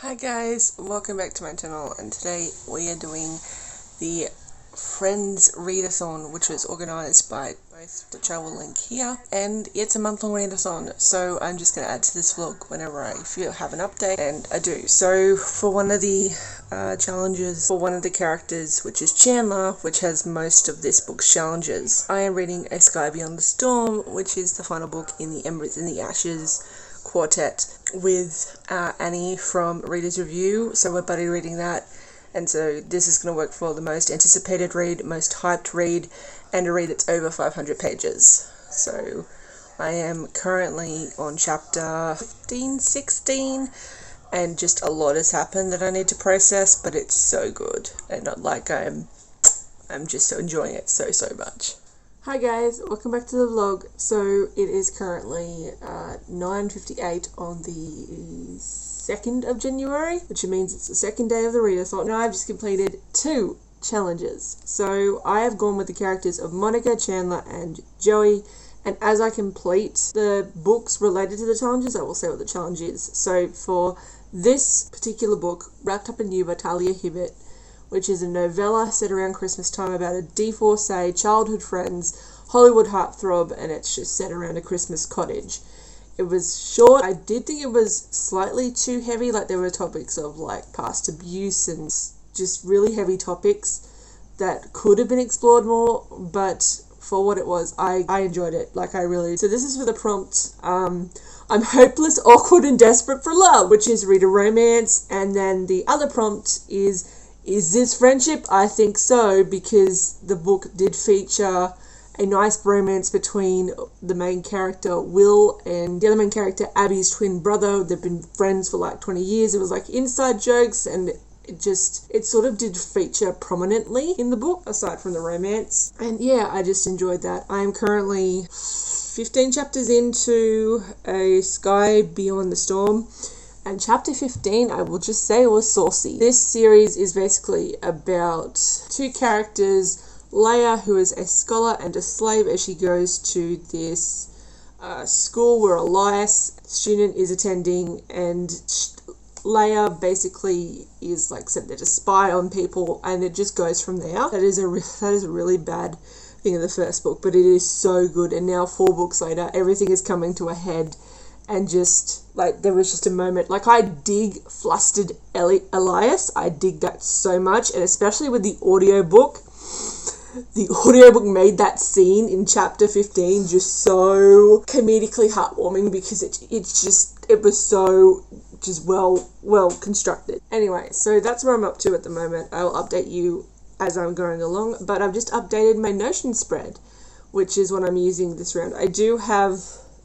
Hi guys, welcome back to my channel, and today we are doing the Friends Read-A-Thon, which was organised by both the channel link here, and it's a month-long read-a-thon, so I'm just going to add to this vlog whenever I feel have an update, and I do. So for one of the challenges, for one of the characters, which is Chandler, which has most of this book's challenges, I am reading A Sky Beyond the Storm, which is the final book in the Embers in the Ashes quartet with Annie from Reader's Review, so we're buddy reading that, and so this is going to work for the most anticipated read, most hyped read, and a read that's over 500 pages. So I am currently on chapter 15, 16, and just a lot has happened that I need to process, but it's so good, and not like I'm just so enjoying it so much. Hi guys, welcome back to the vlog. So it is currently 9:58 on the 2nd of January, which means it's the second day of the read-a-thon. Now I've just completed 2 challenges. So I have gone with the characters of Monica, Chandler, and Joey, and as I complete the books related to the challenges, I will say what the challenge is. So for this particular book, Wrapped Up in You by Talia Hibbert, which is a novella set around Christmas time about a divorcee, childhood friends, Hollywood heartthrob, and it's just set around a Christmas cottage. It was short. I did think it was slightly too heavy, like there were topics of like past abuse and just really heavy topics that could have been explored more, but for what it was, I enjoyed it. Like I really... So this is for the prompt, I'm hopeless, awkward, and desperate for love, which is read a romance, and then the other prompt is this friendship? I think so, because the book did feature a nice romance between the main character Will and the other main character Abby's twin brother. They've been friends for like 20 years. It was like inside jokes, and it sort of did feature prominently in the book, aside from the romance. And yeah, I just enjoyed that. I am currently 15 chapters into A Sky Beyond the Storm. And chapter 15, I will just say, was saucy. This series is basically about 2 characters, Leia, who is a scholar and a slave, as she goes to this school where Elias student is attending, and Leia basically is like sent there to spy on people, and it just goes from there. That is a really bad thing in the first book, but it is so good, and now 4 books later, everything is coming to a head. And just, like, there was just a moment, like, I dig flustered Elias. I dig that so much, and especially with the audiobook. The audiobook made that scene in chapter 15 just so comedically heartwarming, because it was so just well constructed. Anyway, so that's where I'm up to at the moment. I'll update you as I'm going along, but I've just updated my Notion spread, which is what I'm using this round. I do have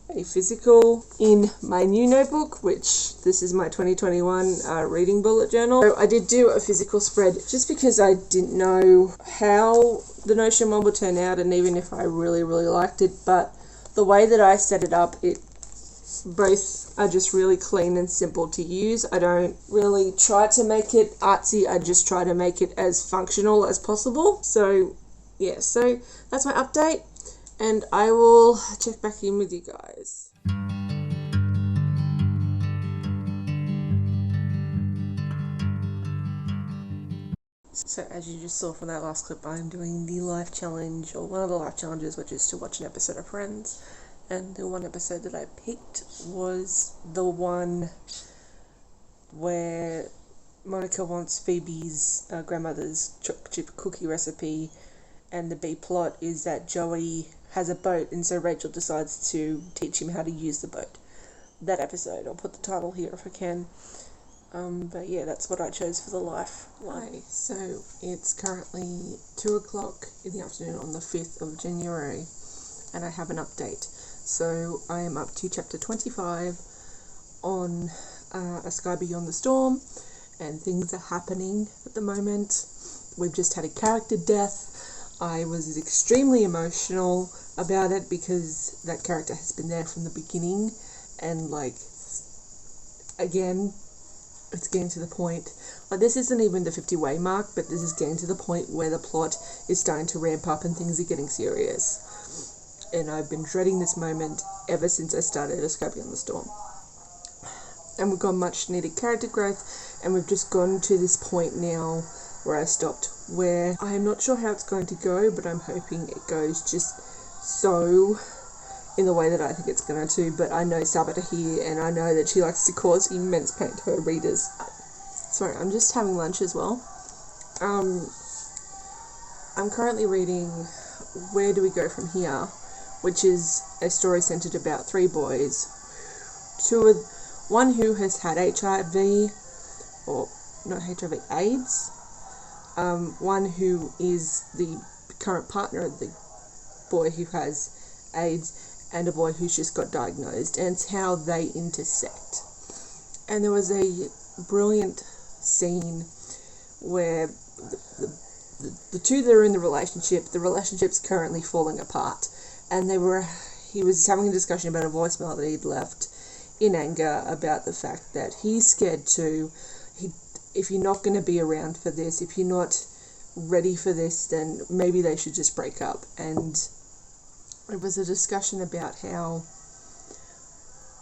a physical in my new notebook, which this is my 2021 reading bullet journal. So I did do a physical spread just because I didn't know how the Notion one would turn out, and even if I really liked it, but the way that I set it up, both are just really clean and simple to use. I don't really try to make it artsy, I just try to make it as functional as possible. So yeah, so that's my update, and I will check back in with you guys. So as you just saw from that last clip, I'm doing the life challenge, or one of the life challenges, which is to watch an episode of Friends. And the one episode that I picked was the one where Monica wants Phoebe's grandmother's chocolate chip cookie recipe, and the B plot is that Joey has a boat, and so Rachel decides to teach him how to use the boat. That episode, I'll put the title here if I can. But yeah, that's what I chose for the life one. Hi, so it's currently 2 o'clock in the afternoon on the 5th of January, and I have an update. So I am up to chapter 25 on A Sky Beyond the Storm, and things are happening at the moment. We've just had a character death. I was extremely emotional about it because that character has been there from the beginning, and like, again, it's getting to the point, like, this isn't even the 50-way mark, but this is getting to the point where the plot is starting to ramp up and things are getting serious. And I've been dreading this moment ever since I started A Sky Beyond the Storm. and we've got much needed character growth, and we've just gotten to this point now where I stopped, where I'm not sure how it's going to go, but I'm hoping it goes just so in the way that I think it's going to. But I know Sabata here, and I know that she likes to cause immense pain to her readers. Sorry, I'm just having lunch as well. I'm currently reading Where Do We Go From Here, which is a story centered about 3 boys. One who has had HIV, or not HIV, AIDS. One who is the current partner of the boy who has AIDS, and a boy who's just got diagnosed, and it's how they intersect. And there was a brilliant scene where the two that are in the relationship's currently falling apart, and he was having a discussion about a voicemail that he'd left in anger about the fact that he's scared too. If you're not going to be around for this, if you're not ready for this, then maybe they should just break up. And it was a discussion about how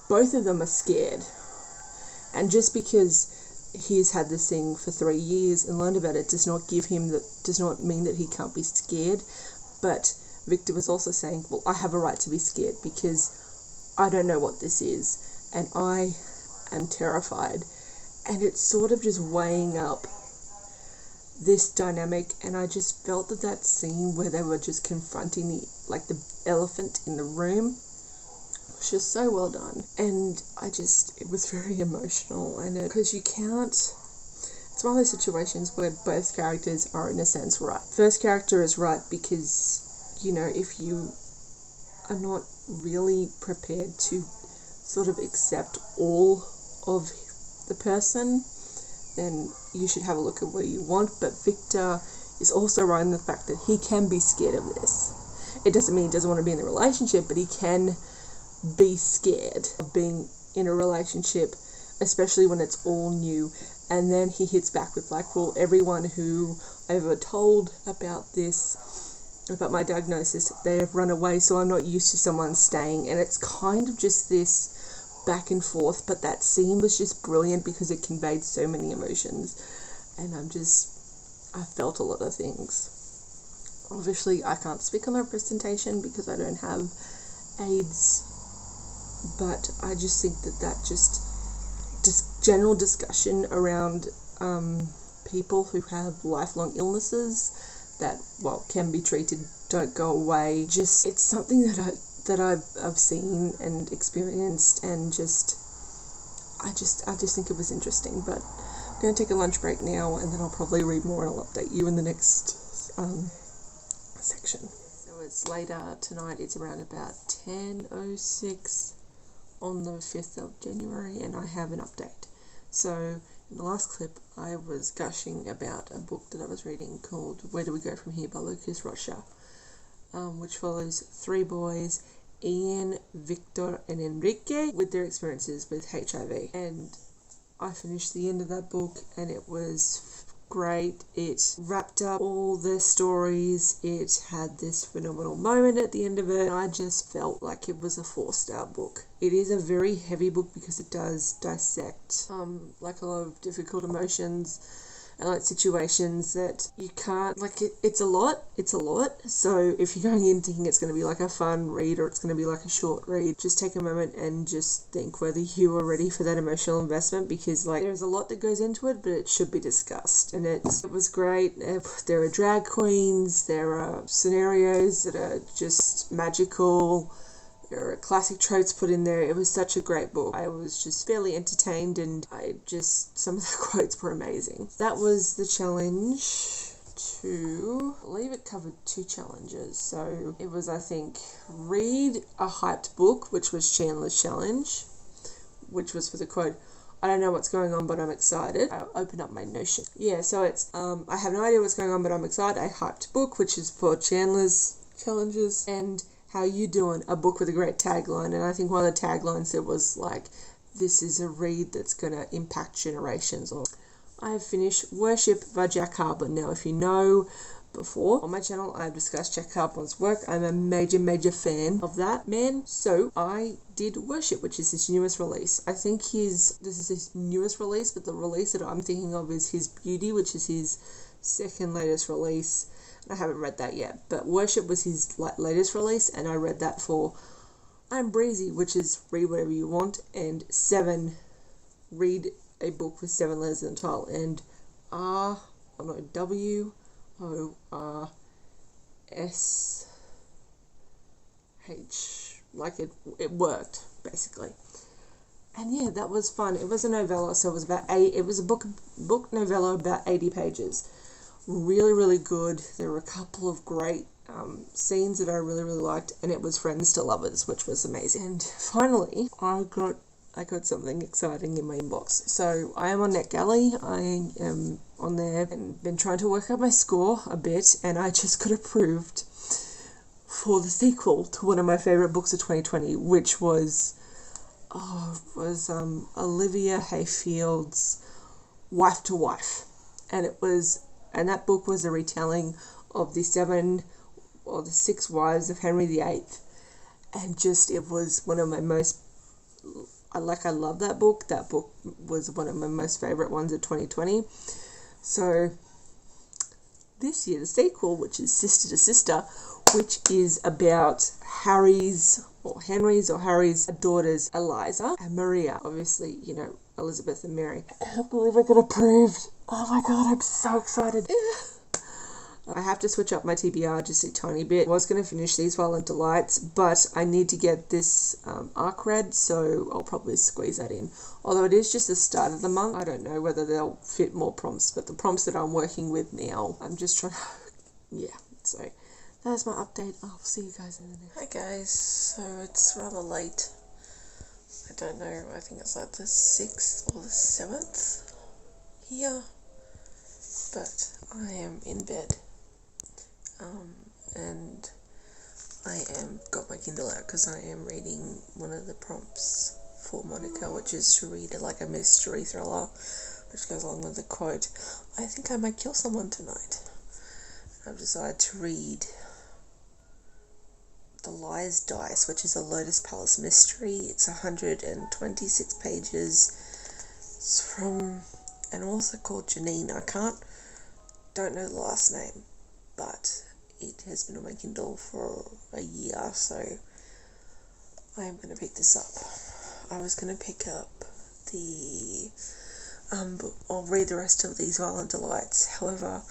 both of them are scared, and just because he's had this thing for 3 years and learned about it does not mean that he can't be scared. But Victor was also saying, well, I have a right to be scared because I don't know what this is, and I am terrified. And it's sort of just weighing up this dynamic, and I just felt that scene where they were just confronting the elephant in the room was just so well done. And it was very emotional, and because it's one of those situations where both characters are in a sense right. First character is right because, if you are not really prepared to sort of accept all of the person, then you should have a look at what you want. But Victor is also right in the fact that he can be scared of this. It doesn't mean he doesn't want to be in the relationship, but he can be scared of being in a relationship, especially when it's all new. And then he hits back with well, everyone who I ever told about my diagnosis, they have run away, so I'm not used to someone staying. And it's kind of just this back and forth, but that scene was just brilliant because it conveyed so many emotions, and I felt a lot of things. Obviously I can't speak on the representation because I don't have AIDS, but I just think that just general discussion around people who have lifelong illnesses that can be treated, don't go away, it's something that I've seen and experienced, and I just think it was interesting. But I'm going to take a lunch break now, and then I'll probably read more, and I'll update you in the next section. So it's later tonight, it's around about 10:06 on the 5th of January, and I have an update. So in the last clip I was gushing about a book that I was reading called Where Do We Go From Here by Lucas Rocha, which follows 3 boys, Ian, Victor and Enrique, with their experiences with HIV. And I finished the end of that book, and it was great. It wrapped up all their stories. It had this phenomenal moment at the end of it. I just felt like it was a 4-star book. It is a very heavy book because it does dissect a lot of difficult emotions and situations that you can't, it's a lot. So if you're going in thinking it's going to be a fun read, or it's going to be a short read, just take a moment and just think whether you are ready for that emotional investment, because there's a lot that goes into it, but it should be discussed. And it was great. There are drag queens, there are scenarios that are just magical. There are classic tropes put in there. It was such a great book. I was just fairly entertained, and some of the quotes were amazing. That was the challenge. I believe it covered 2 challenges. So it was, I think, read a hyped book, which was Chandler's challenge, which was for the quote, I don't know what's going on, but I'm excited. I'll open up my Notion. Yeah, so it's, I have no idea what's going on, but I'm excited. A hyped book, which is for Chandler's challenges, and How You Doing, a book with a great tagline. And I think one of the taglines said was this is a read that's going to impact generations. Or I have finished Worship by Jack Harper. Now, if you know before. On my channel, I've discussed Jack Carpenter's work. I'm a major fan of that man. So I did Worship, which is his newest release. I think this is his newest release, but the release that I'm thinking of is his Beauty, which is his second latest release. I haven't read that yet, but Worship was his latest release, and I read that for I'm Breezy, which is read whatever you want, and 7, read a book with 7 letters in the title, and WORSH, like it worked basically. And yeah, that was fun. It was a novella, so it was a book novella about 80 pages. Really good. There were a couple of great scenes that I really liked, and it was friends to lovers, which was amazing. And finally, I got something exciting in my inbox. So I am on NetGalley. I am on there and been trying to work out my score a bit, and I just got approved for the sequel to one of my favorite books of 2020, which was Olivia Hayfield's Wife to Wife, and that book was a retelling of the 6 wives of Henry VIII, and it was one of my most, I love that book. That book was one of my most favorite ones of 2020. So this year, the sequel, which is Sister to Sister, which is about Henry's daughters, Eliza and Maria. Obviously, Elizabeth and Mary. I can't believe I got approved. Oh my god, I'm so excited. I have to switch up my TBR just a tiny bit. I was going to finish these Violent Delights, but I need to get this arc read, so I'll probably squeeze that in. Although it is just the start of the month, I don't know whether they'll fit more prompts, but the prompts that I'm working with now, I'm just trying to... yeah, so that's my update. I'll see you guys in the next... Hi guys, so it's rather late. I don't know, I think it's like the 6th or the 7th here, but I am in bed. And I got my Kindle out because I am reading one of the prompts for Monica, which is to read a mystery thriller, which goes along with the quote, I think I might kill someone tonight. I've decided to read The Liar's Dice, which is a Lotus Palace mystery. It's 126 pages. It's from an author called Janine. Don't know the last name, but it has been on my Kindle for a year, so I am going to pick this up. I was going to pick up the book. I'll read the rest of these Violent Delights. However,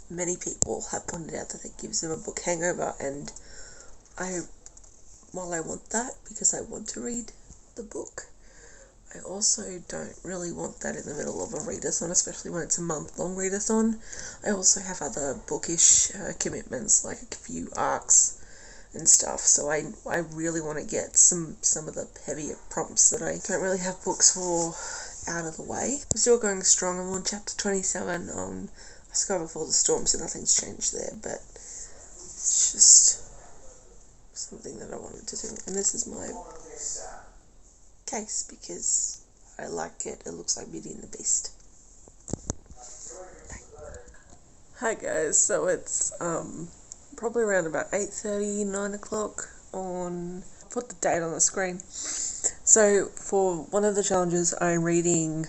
many people have pointed out that it gives them a book hangover, and while I want that because I want to read the book, I also don't really want that in the middle of a readathon, especially when it's a month-long readathon. I also have other bookish commitments, like a few arcs and stuff, so I really want to get some of the heavier prompts that I don't really have books for out of the way. I'm still going strong. I'm on chapter 27 on A Sky Before the Storm, so nothing's changed there, but it's just something that I wanted to do. And this is my case because I like it. It looks like Beauty and the Beast. Hi guys, so it's probably around about 8:30, 9 o'clock on... put the date on the screen. So for one of the challenges, I'm reading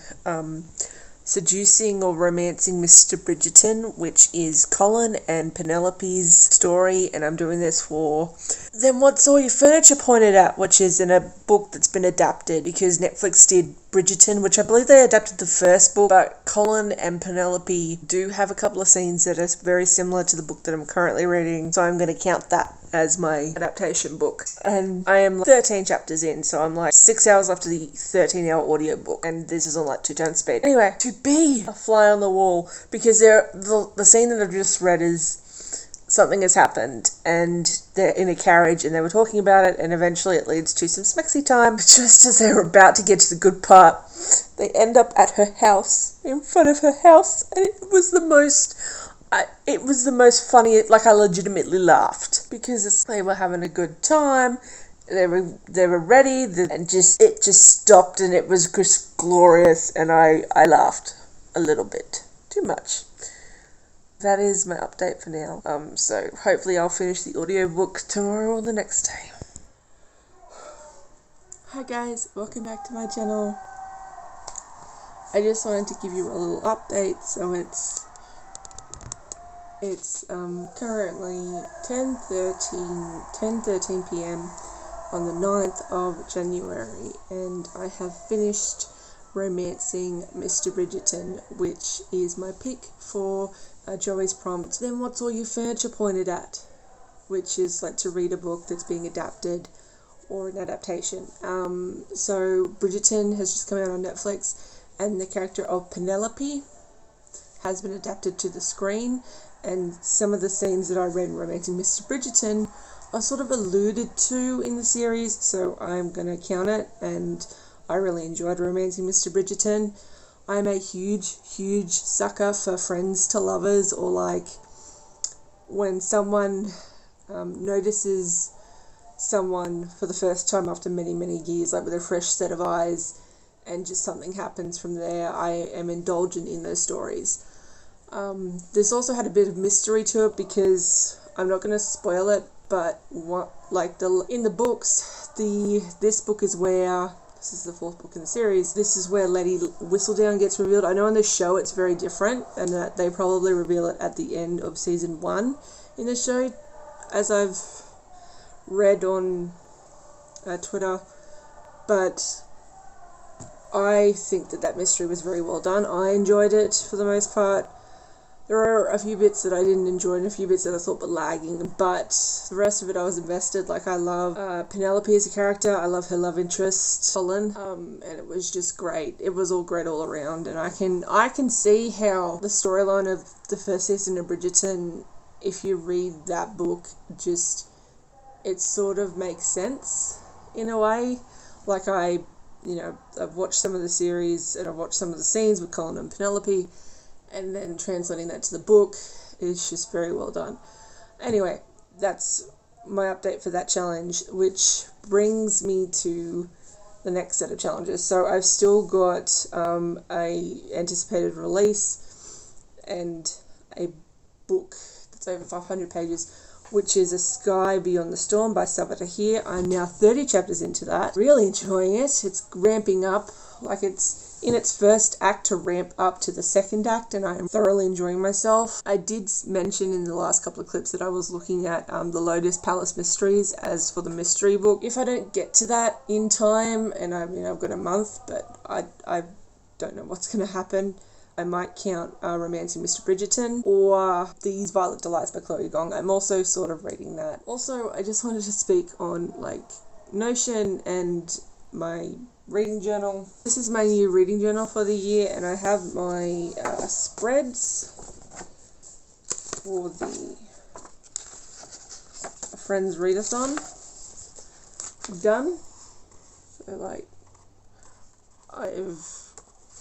Seducing or Romancing Mr. Bridgerton, which is Colin and Penelope's story, and I'm doing this for Then What's All Your Furniture Pointed At, which is in a book that's been adapted because Netflix did Bridgerton, which I believe they adapted the first book, but Colin and Penelope do have a couple of scenes that are very similar to the book that I'm currently reading, so I'm going to count that as my adaptation book. And I am 13 chapters in, so I'm 6 hours after the 13-hour audiobook, and this is on 2x speed. Anyway, to be a fly on the wall, because the scene that I've just read is something has happened, and they're in a carriage, and they were talking about it, and eventually it leads to some smexy time. Just as they were about to get to the good part, they end up at her house, in front of her house, and it was the most funny, I legitimately laughed, because they were having a good time, they were ready, and it just stopped, and it was just glorious, and I laughed a little bit, too much. That is my update for now. So hopefully I'll finish the audiobook tomorrow or the next day. Hi guys, welcome back to my channel. I just wanted to give you a little update. So it's currently 10:13 p.m. on the 9th of January, and I have finished romancing Mr. Bridgerton, which is my pick for Joey's prompt. Then what's all your furniture pointed at? Which is like to read a book that's being adapted or an adaptation. So Bridgerton has just come out on Netflix, and the character of Penelope has been adapted to the screen, and some of the scenes that I read in Romancing Mr. Bridgerton are sort of alluded to in the series, so I'm going to count it, and I really enjoyed Romancing Mr. Bridgerton. I'm a huge sucker for friends to lovers, or like when someone notices someone for the first time after many years, like with a fresh set of eyes, and just something happens from there. I am indulgent in those stories. This also had a bit of mystery to it, because I'm not going to spoil it, but in the books, this book is where, this is the 4th book in the series, this is where Lady Whistledown gets revealed. I know in the show it's very different, and that they probably reveal it at the end of season 1 in the show, as I've read on Twitter, but I think that mystery was very well done. I enjoyed it for the most part. There are a few bits that I didn't enjoy and a few bits that I thought were lagging, but the rest of it I was invested. Like, I love Penelope as a character. I love her love interest, Colin, and it was just great. It was all great all around, and I can see how the storyline of the first season of Bridgerton, if you read that book, just, it sort of makes sense in a way. Like, I've watched some of the series, and I've watched some of the scenes with Colin and Penelope, and then translating that to the book is just very well done. Anyway, that's my update for that challenge, which brings me to the next set of challenges. So I've still got a anticipated release and a book that's over 500 pages, which is A Sky Beyond the Storm by Sabata here. I'm now 30 chapters into that. Really enjoying it. It's ramping up, like it's in its first act to ramp up to the second act, and I am thoroughly enjoying myself. I did mention in the last couple of clips that I was looking at the Lotus Palace Mysteries as for the mystery book. If I don't get to that in time, and I've got a month, but I don't know what's going to happen, I might count Romancing Mr. Bridgerton or These Violet Delights by Chloe Gong. I'm also sort of reading that. Also, I just wanted to speak on Notion and my reading journal. This is my new reading journal for the year, and I have my spreads for the Friends Read-A-Thon done. So I've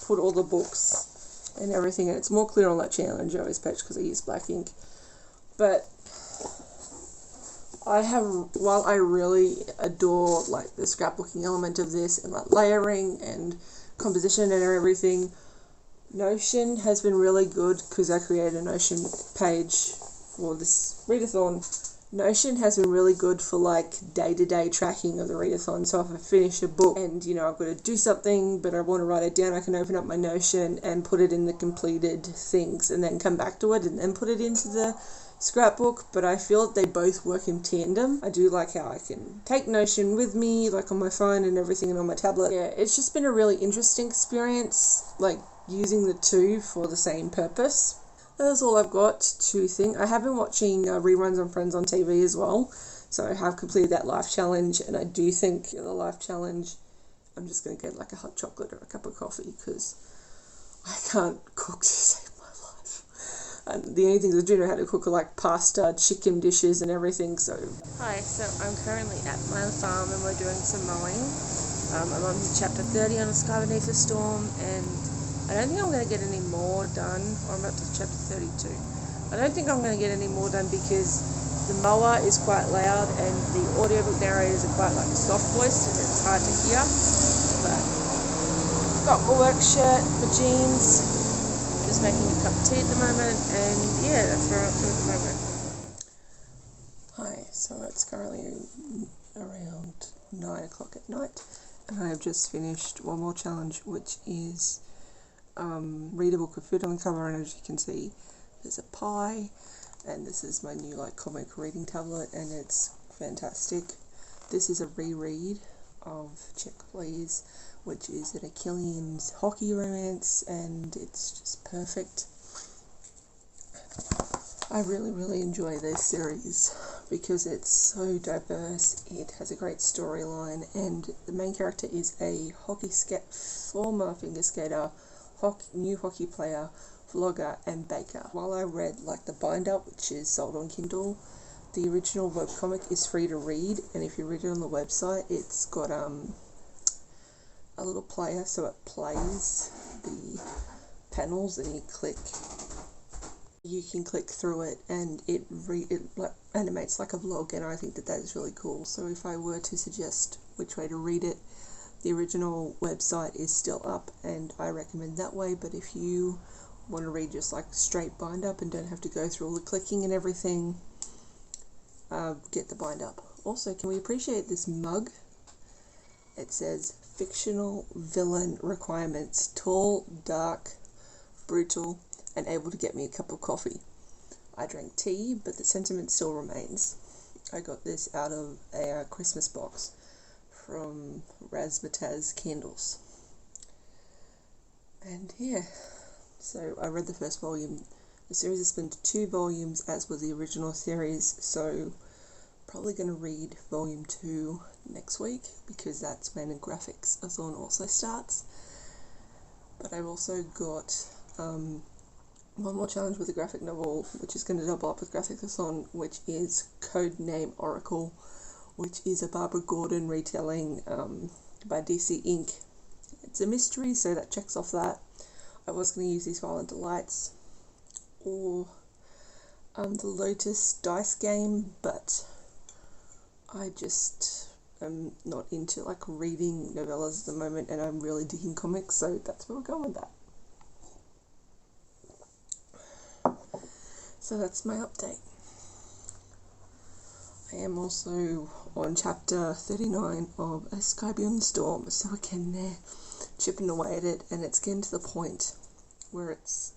put all the books and everything, and it's more clear on that channel and Joey's page because I use black ink. But while I really adore the scrapbooking element of this, and layering and composition and everything, Notion has been really good, because I created a Notion page for this Read-A-Thon. Notion has been really good for day-to-day tracking of the Read-A-Thon. So if I finish a book and I've got to do something but I want to write it down, I can open up my Notion and put it in the completed things, and then come back to it and then put it into the scrapbook. But I feel that they both work in tandem. I do like how I can take Notion with me, on my phone and everything, and on my tablet. Yeah, it's just been a really interesting experience, using the two for the same purpose. That's all I've got to think. I have been watching reruns on Friends on TV as well, so I have completed that life challenge, and I do think the life challenge, I'm just going to get a hot chocolate or a cup of coffee, because I can't cook to save my life. And the only things I do know how to cook are pasta, chicken dishes and everything. So hi, so I'm currently at my farm and we're doing some mowing. I'm on chapter 30 on A Sky Beneath the Storm, and I don't think I'm going to get any more done. I'm up to chapter 32. I don't think I'm going to get any more done because the mower is quite loud and the audiobook narrators are quite soft voiced and it's hard to hear. But got my work shirt, my jeans, Just making a cup of tea at the moment, and yeah, that's where I'm up to at the moment. Hi, so it's currently around 9 o'clock at night, and I have just finished one more challenge, which is read a book with food on the cover, and as you can see, there's a pie, and this is my new comic reading tablet, and it's fantastic. This is a reread of Check Please, which is an Achillean's hockey romance, and it's just perfect. I really enjoy this series because it's so diverse. It has a great storyline, and the main character is a former figure skater, new hockey player, vlogger and baker. While I read the bind-up, which is sold on Kindle, the original webcomic is free to read, and if you read it on the website, it's got a little player, so it plays the panels, and you can click through it, and it animates like a vlog, and I think that is really cool. So if I were to suggest which way to read it, the original website is still up, and I recommend that way. But if you want to read just straight bind up and don't have to go through all the clicking and everything, get the bind up. Also, can we appreciate this mug? It says fictional villain requirements: tall, dark, brutal, and able to get me a cup of coffee. I drank tea, but the sentiment still remains. I got this out of a Christmas box from Razzmatazz Candles. And yeah, so I read the first volume. The series has been 2 volumes, as was the original series, so probably going to read volume 2 next week, because that's when Graphics-A-Thon also starts. But I've also got one more challenge with a graphic novel, which is going to double up with Graphics-A-Thon, which is Codename Oracle, which is a Barbara Gordon retelling by DC Inc. It's a mystery, so that checks off that. I was going to use these Violent Delights or the Lotus dice game, but I just am not into reading novellas at the moment, and I'm really digging comics, so that's where we're going with that. So that's my update. I am also on chapter 39 of A Sky Beyond the Storm, so again there, chipping away at it, and it's getting to the point where it's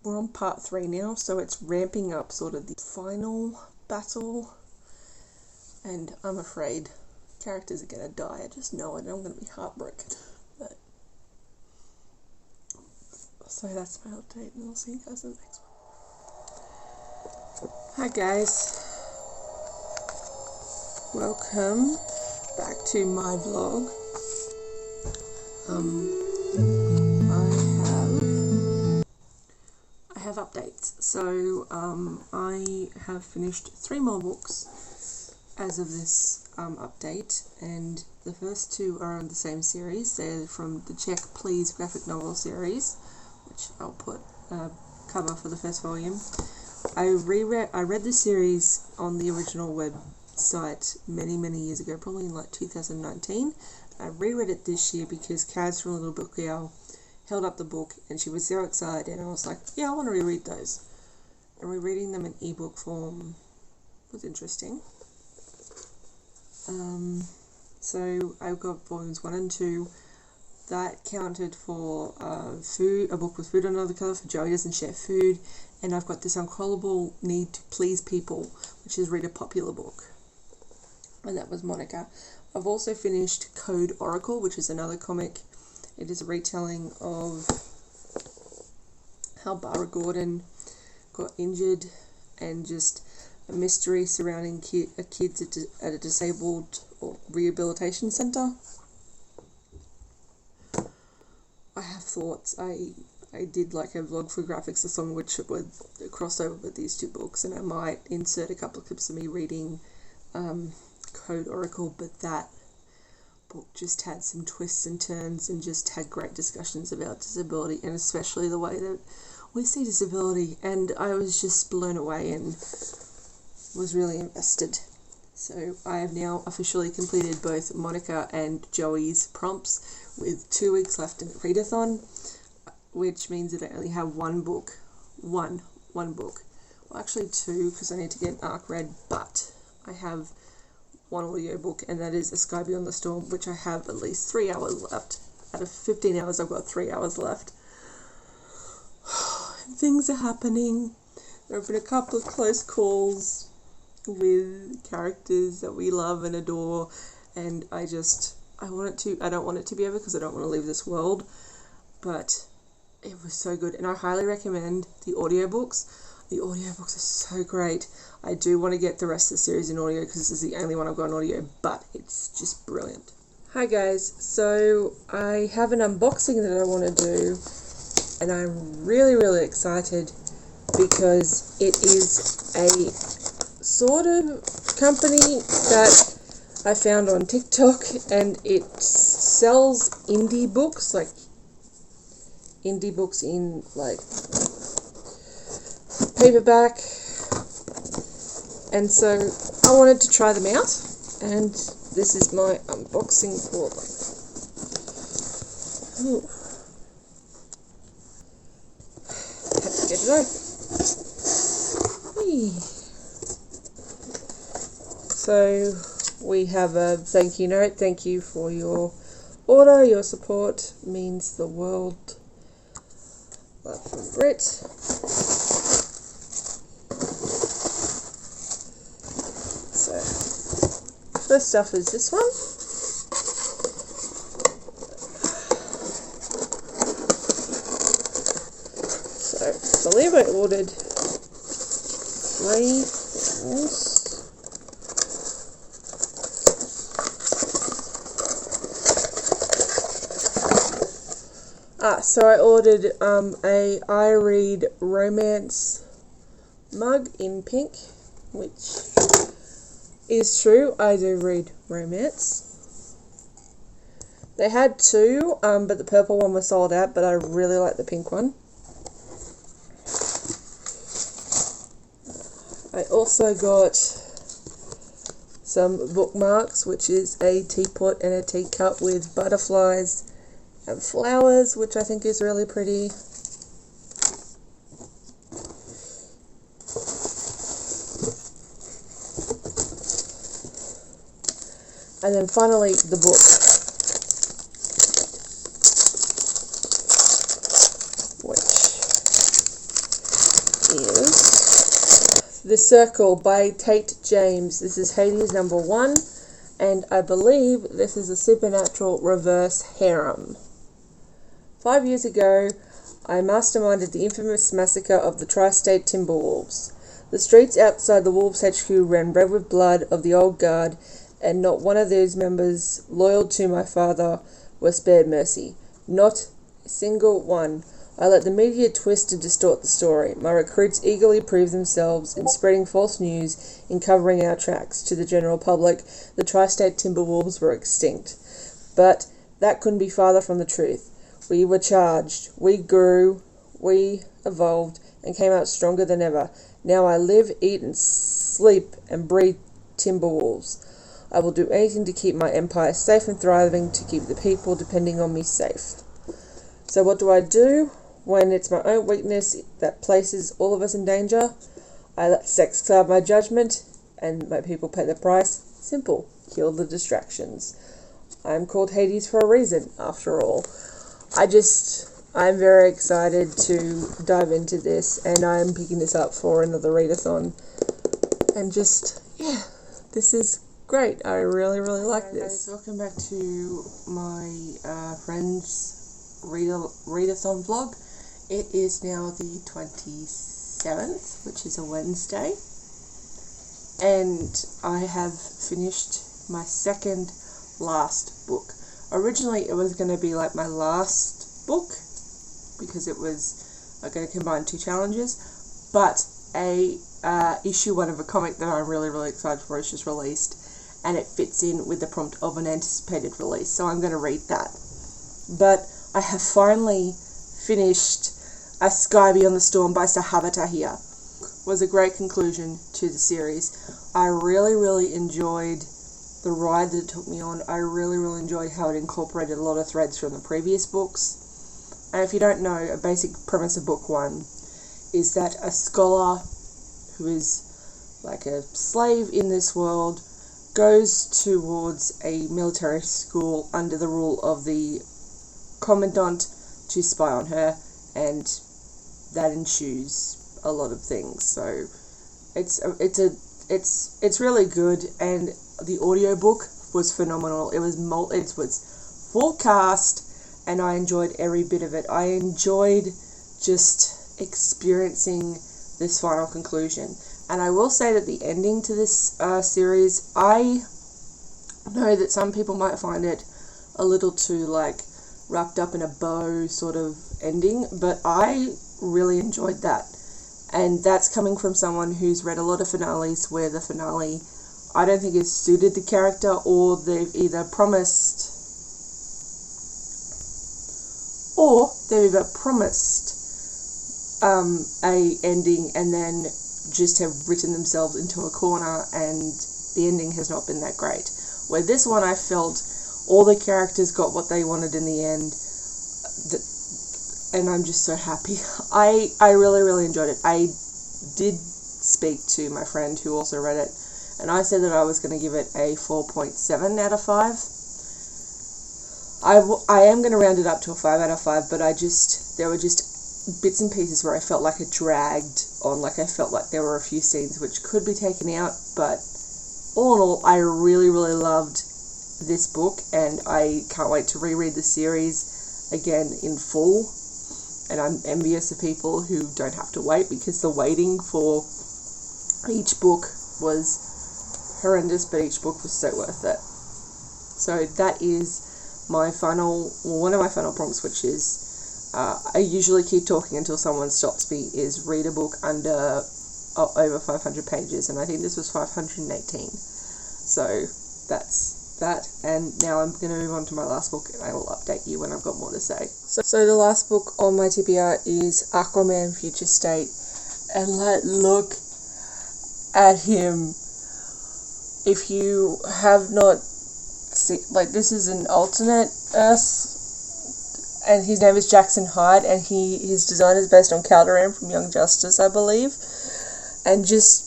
we're on part 3 now, so it's ramping up the final battle, and I'm afraid characters are going to die. I just know it, and I'm going to be heartbroken. But so that's my update, and I'll see you guys in the next one. Hi guys, welcome back to my vlog. I have updates. So I have finished 3 more books as of this update, and the first 2 are in the same series. They're from the Check Please graphic novel series, which I'll put a cover for the first volume. I read the series on the original website many years ago, probably in 2019. I reread it this year because Kaz from Little Book Girl held up the book, and she was so excited, and I was like, yeah, I want to reread those. And rereading them in ebook form was interesting. So I got volumes 1 and 2. That counted for a book with food on another cover for Joey Doesn't Share Food, and I've got this uncontrollable need to please people, which is read a popular book, and that was Monica. I've also finished Code Oracle, which is another comic. It is a retelling of how Barbara Gordon got injured, and just a mystery surrounding kids at a disabled or rehabilitation centre. I have thoughts. I did a vlog for Graphics-A-Thon, which would crossover with these 2 books, and I might insert a couple of clips of me reading Code Oracle, but that book just had some twists and turns, and just had great discussions about disability, and especially the way that we see disability, and I was just blown away and was really invested. So I have now officially completed both Monica and Joey's prompts, with 2 weeks left in Read-A-Thon. which means that I only have one book. One book. Well, actually two, because I need to get Arc read, but I have one audiobook, and that is A Sky Beyond the Storm, which I have at least 3 hours left. Out of 15 hours, I've got 3 hours left. Things are happening. There have been a couple of close calls with characters that we love and adore, and I don't want it to be over because I don't want to leave this world, but it was so good, and I highly recommend the audiobooks. The audiobooks are so great. I do want to get the rest of the series in audio because this is the only one I've got in audio, but it's just brilliant. Hi guys, so I have an unboxing that I want to do, and I'm really excited because it is a sort of company that I found on TikTok, and it sells indie books in like paperback, and so I wanted to try them out, and this is my unboxing for them. Ooh. Have to get it open. Whee. So we have a thank you note. Thank you for your order. Your support means the world. Love from Brit. So first up is this one. So I believe I ordered 3 things. So I ordered a I Read romance mug in pink, which is true. I do read romance. They had 2, but the purple one was sold out, but I really like the pink one. I also got some bookmarks, which is a teapot and a teacup with butterflies and flowers, which I think is really pretty. And then finally the book, which is The Circle by Tate James. This is Hades #1, and I believe this is a supernatural reverse harem. 5 years ago, I masterminded the infamous massacre of the Tri-State Timberwolves. The streets outside the Wolves HQ ran red with blood of the old guard, and not one of those members, loyal to my father, was spared mercy. Not a single one. I let the media twist and distort the story. My recruits eagerly proved themselves in spreading false news, in covering our tracks. To the general public, the Tri-State Timberwolves were extinct. But that couldn't be farther from the truth. We were charged, we grew, we evolved, and came out stronger than ever. Now I live, eat, and sleep and breathe Timberwolves. I will do anything to keep my empire safe and thriving, to keep the people depending on me safe. So what do I do when it's my own weakness that places all of us in danger? I let sex cloud my judgment, and my people pay the price. Simple. Kill the distractions. I'm called Hades for a reason, after all. I'm very excited to dive into this, and I'm picking this up for another Read-A-Thon. And this is great. I really like this. Welcome back to my friend's Read-A-Thon vlog. It is now the 27th, which is a Wednesday, and I have finished my second last book. Originally, it was going to be like my last book because it was going to combine 2 challenges, but issue 1 of a comic that I'm really excited for is just released, and it fits in with the prompt of an anticipated release, so I'm going to read that. But I have finally finished A Sky Beyond the Storm by Sahaba Tahir. It was a great conclusion to the series. I really enjoyed the ride that it took me on. I really enjoyed how it incorporated a lot of threads from the previous books. And if you don't know, a basic premise of book 1 is that a scholar who is like a slave in this world goes towards a military school under the rule of the commandant to spy on her, and that ensues a lot of things. So it's really good, and the audiobook was phenomenal. It was full cast, and I enjoyed every bit of it. I enjoyed just experiencing this final conclusion. And I will say that the ending to this series, I know that some people might find it a little too wrapped up in a bow sort of ending, but I really enjoyed that. And that's coming from someone who's read a lot of finales where the finale, I don't think, is suited the character, or they've either promised a ending and then just have written themselves into a corner, and the ending has not been that great. Where this one, I felt all the characters got what they wanted in the end, and I'm just so happy. I really, really enjoyed it. I did speak to my friend who also read it, and I said that I was going to give it a 4.7 out of 5. I am going to round it up to a 5 out of 5, but there were just bits and pieces where I felt like it dragged on, I felt like there were a few scenes which could be taken out, but all in all, I really, really loved this book, and I can't wait to reread the series again in full, and I'm envious of people who don't have to wait, because the waiting for each book was horrendous, but each book was so worth it. So that is one of my final prompts, which is, I usually keep talking until someone stops me, is read a book under over 500 pages, and I think this was 518. So that's that, and now I'm going to move on to my last book, and I will update you when I've got more to say. So the last book on my TBR is Aquaman Future State, and look at him. If you have not seen, this is an alternate Earth, and his name is Jackson Hyde, and his design is based on Calderon from Young Justice, I believe, and just,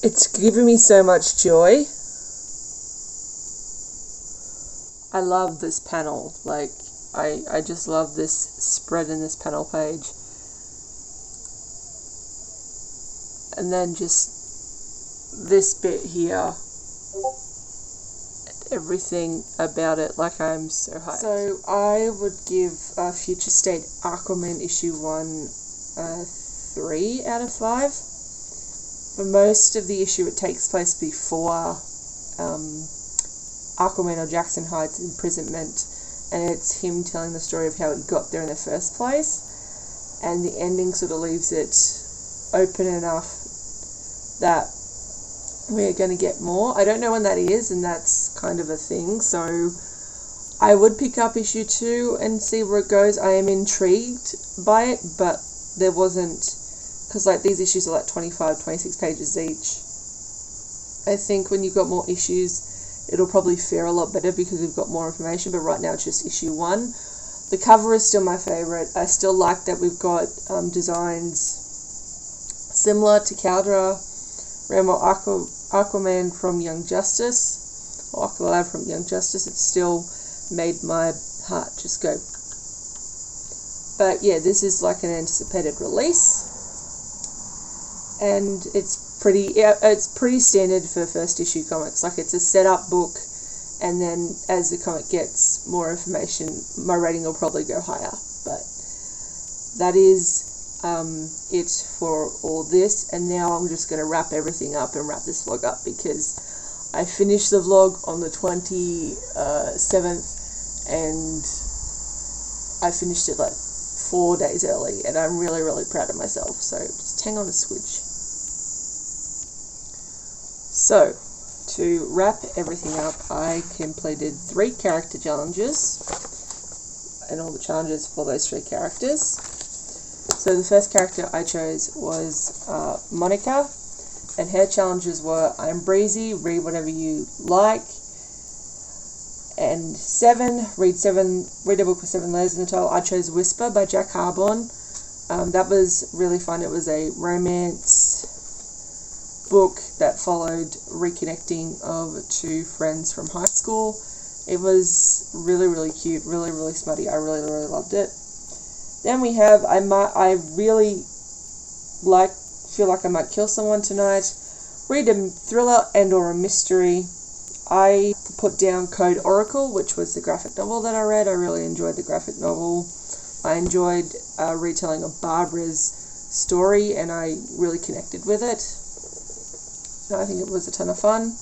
it's given me so much joy. I love this panel, I just love this spread in this panel page, and then just this bit here, everything about it, I'm so hyped. So I would give Future State Aquaman issue 1 3 out of 5. For most of the issue, it takes place before Aquaman or Jackson Hyde's imprisonment, and it's him telling the story of how he got there in the first place, and the ending sort of leaves it open enough that we're going to get more. I don't know when that is, and that's kind of a thing, so I would pick up issue 2 and see where it goes. I am intrigued by it, but there wasn't, because these issues are 25, 26 pages each. I think when you've got more issues, it'll probably fare a lot better because we've got more information, but right now it's just issue 1. The cover is still my favourite. I still like that we've got designs similar to Caldera, Ramo Aquaman from Young Justice, or Aqualad from Young Justice. It still made my heart just go. But yeah, this is an anticipated release, and it's pretty standard for first issue comics. It's a setup book, and then as the comic gets more information, my rating will probably go higher. But that is it for all this, and now I'm just going to wrap everything up and wrap this vlog up, because I finished the vlog on the 27th, and I finished it 4 days early, and I'm really, really proud of myself. So just hang on a squidge. So, to wrap everything up, I completed 3 character challenges, and all the challenges for those 3 characters. So the first character I chose was Monica, and her challenges were: I'm breezy, read whatever you like, And read a book with 7 letters in the title. I chose Whisper by Jack Harborn. That was really fun. It was a romance book that followed reconnecting of 2 friends from high school. It was really, really cute, really, really smutty. I really, really loved it. Then we have I really feel like I might kill someone tonight. Read a thriller and or a mystery. I put down Code Oracle, which was the graphic novel that I read. I really enjoyed the graphic novel. I enjoyed retelling of Barbara's story, and I really connected with it. I think it was a ton of fun.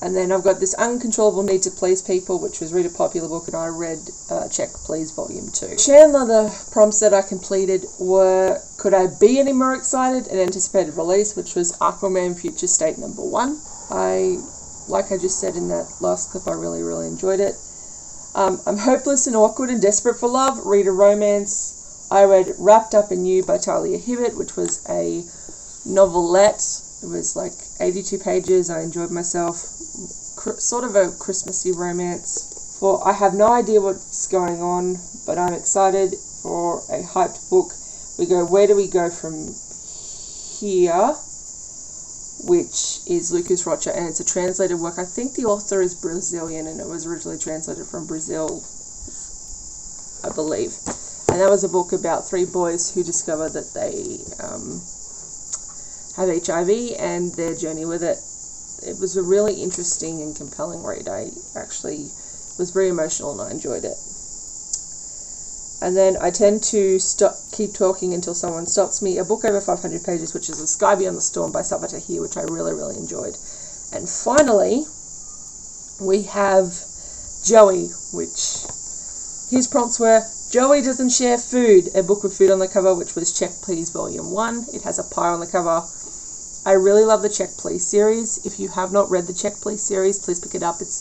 And then I've got this Uncontrollable Need to Please People, which was Read a Popular Book, and I read Check Please Volume 2. Chandler, the prompts that I completed were, could I be any more excited? An anticipated release, which was Aquaman Future State number 1. Like I just said in that last clip, I really, really enjoyed it. I'm hopeless and awkward and desperate for love. Read a romance. I read Wrapped Up in You by Talia Hibbert, which was a novelette. It was like 82 pages. I enjoyed myself. Sort of a Christmassy romance. For I have no idea what's going on, but I'm excited for a hyped book. Where do we go from here? Which is Lucas Rocha, and it's a translated work. I think the author is Brazilian, and it was originally translated from Brazil, I believe. And that was a book about 3 boys who discover that they have HIV and their journey with it. It was a really interesting and compelling read. I actually was very emotional and I enjoyed it. And then I tend to keep talking until someone stops me. A book over 500 pages, which is A Sky Beyond the Storm by Sabaa Tahir, which I really, really enjoyed. And finally, we have Joey, which his prompts were, Joey Doesn't Share Food, a book with food on the cover, which was Check Please Volume 1. It has a pie on the cover. I really love the Check Please series. If you have not read the Check Please series, please pick it up. It's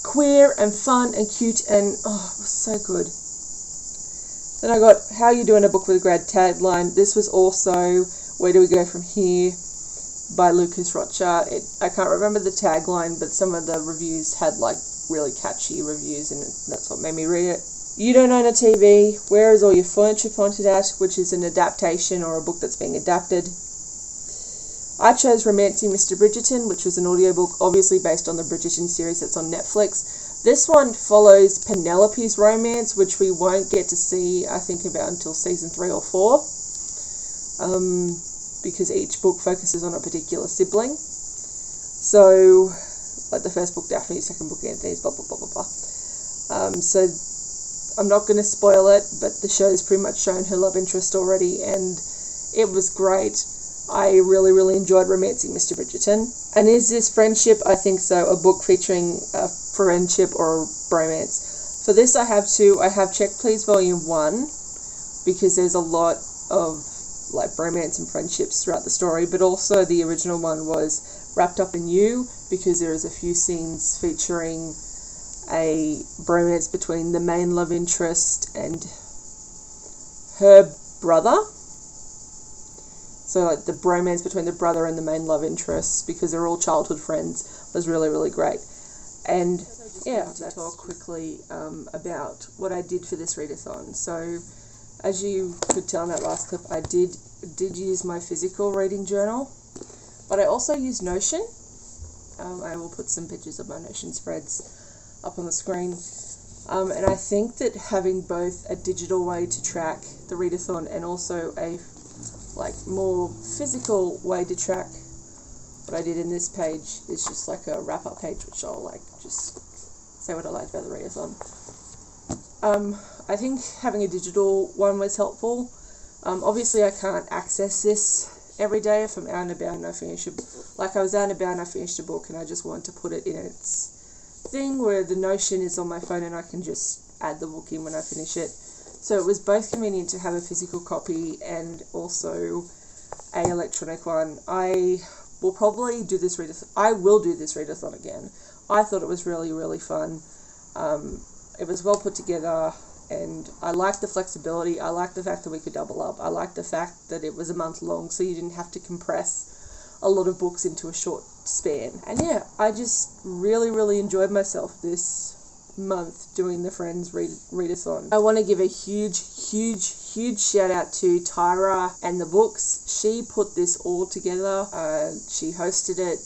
queer and fun and cute and, oh, it was so good. Then I got How You Doing, a book with a grad tagline. This was also Where Do We Go From Here by Lucas Rocha. I can't remember the tagline, but some of the reviews had like really catchy reviews, and that's what made me read it. You Don't Own a TV. Where Is All Your Furniture Pointed At, which is an adaptation or a book that's being adapted. I chose Romancing Mr. Bridgerton, which was an audiobook obviously based on the Bridgerton series that's on Netflix. This one follows Penelope's romance, which we won't get to see, I think, about until season 3 or 4, because each book focuses on a particular sibling. So, like the first book, Daphne, second book, Anthony's, blah, blah, blah, blah, blah. So, I'm not going to spoil it, but the show's pretty much shown her love interest already, and it was great. I really, really enjoyed Romancing Mr. Bridgerton. And is this friendship? I think so. A book featuring a friendship or a bromance. For this I have 2. I have Check Please Volume 1, because there's a lot of like bromance and friendships throughout the story, but also the original one was Wrapped Up in You, because there is a few scenes featuring a bromance between the main love interest and her brother. So like the bromance between the brother and the main love interest, because they're all childhood friends, was really, really great. And yeah, I'll talk quickly about what I did for this readathon. So as you could tell in that last clip, I did use my physical reading journal, but I also used Notion. I will put some pictures of my Notion spreads up on the screen. And I think that having both a digital way to track the readathon and also a more physical way to track what I did in this page is just like a wrap-up page, which I'll just say what I liked about the readathon. I think having a digital one was helpful. Obviously I can't access this every day if I'm out and about and I finish I was out and about and I finished a book and I just want to put it in its thing where the Notion is on my phone and I can just add the book in when I finish it. So it was both convenient to have a physical copy and also an electronic one. I will do this readathon again. I thought it was really, really fun. It was well put together, and I liked the flexibility. I liked the fact that we could double up. I liked the fact that it was a month long, so you didn't have to compress a lot of books into a short span. And yeah, I just really, really enjoyed myself this month doing the Friends Read-A-Thon. I want to give a huge shout out to Tyra and the books. She put this all together. She hosted it,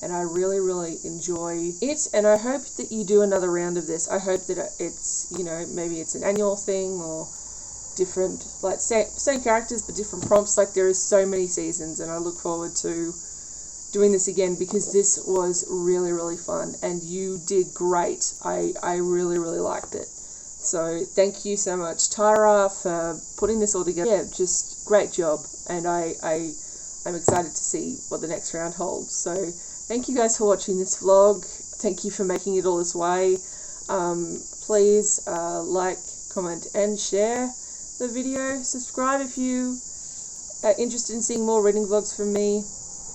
and I really enjoy it, and I hope that you do another round of this. I hope that it's, you know, maybe it's an annual thing or different, like same characters but different prompts. Like, there is so many seasons, and I look forward to doing this again because this was really fun and you did great. I really liked it. So thank you so much, Tyra, for putting this all together. Yeah, just great job, and I'm excited to see what the next round holds. So thank you guys for watching this vlog. Thank you for making it all this way. Please like, comment and share the video. Subscribe if you are interested in seeing more reading vlogs from me.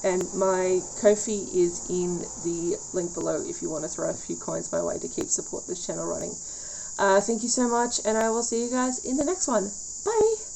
And my Ko-fi is in the link below if you want to throw a few coins my way to keep support this channel running. Thank you so much, and I will see you guys in the next one. Bye!